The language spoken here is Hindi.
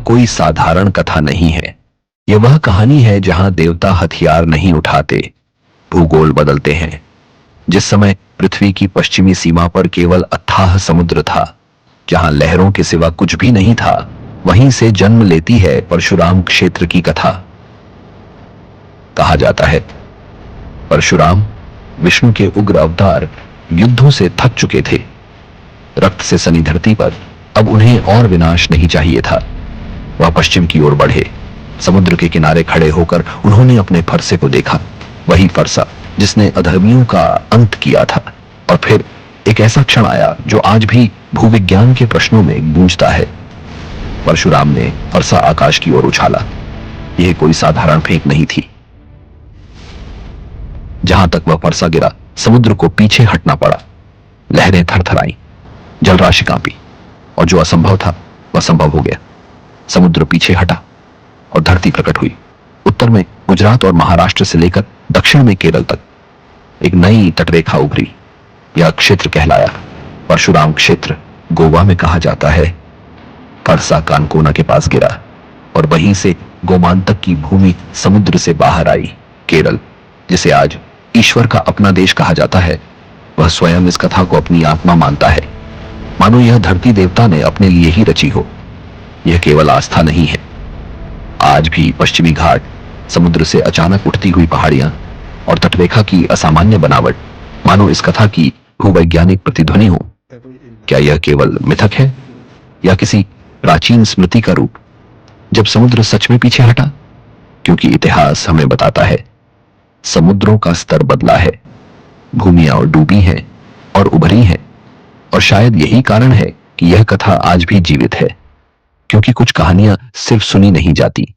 कोई साधारण कथा नहीं है। यह वह कहानी है जहां देवता हथियार नहीं उठाते, भूगोल बदलते हैं। जिस समय पृथ्वी की पश्चिमी सीमा पर केवल अथाह समुद्र था, जहां लहरों के सिवा कुछ भी नहीं था, वहीं से जन्म लेती है परशुराम क्षेत्र की कथा। कहा जाता है परशुराम विष्णु के उग्र अवतार युद्धों से थक चुके थे। रक्त से सनी धरती पर अब उन्हें और विनाश नहीं चाहिए था। वह पश्चिम की ओर बढ़े। समुद्र के किनारे खड़े होकर उन्होंने अपने फरसे को देखा, वही फरसा जिसने अधर्मियों का अंत किया था। और फिर एक ऐसा क्षण आया जो आज भी भूविज्ञान के प्रश्नों में गूंजता है। परशुराम ने फरसा आकाश की ओर उछाला। यह कोई साधारण फेंक नहीं थी। जहां तक वह फरसा गिरा, समुद्र को पीछे हटना पड़ा। लहरें थरथराईं, जलराशि कांपी, और जो असंभव था वह संभव हो गया। समुद्र पीछे हटा और धरती प्रकट हुई। उत्तर में गुजरात और महाराष्ट्र से लेकर दक्षिण में केरल तक एक नई तटरेखा उभरी। यह क्षेत्र कहलाया परशुराम क्षेत्र। गोवा में कहा जाता है फरसा कानकोना के पास गिरा और वहीं से गोमांतक की भूमि समुद्र से बाहर आई। केरल, जिसे आज ईश्वर का अपना देश कहा जाता है, वह स्वयं इस कथा को अपनी आत्मा मानता है, मानो यह धरती देवता ने अपने लिए ही रची हो। यह केवल आस्था नहीं है। आज भी पश्चिमी घाट, समुद्र से अचानक उठती हुई पहाड़ियां और तटरेखा की असामान्य बनावट मानो इस कथा की भूवैज्ञानिक प्रतिध्वनि हो। क्या यह केवल मिथक है या किसी प्राचीन स्मृति का रूप, जब समुद्र सच में पीछे हटा? क्योंकि इतिहास हमें बताता है समुद्रों का स्तर बदला है, भूमियां और डूबी हैं और उभरी हैं। और शायद यही कारण है कि यह कथा आज भी जीवित है, क्योंकि कुछ कहानियां सिर्फ सुनी नहीं जाती,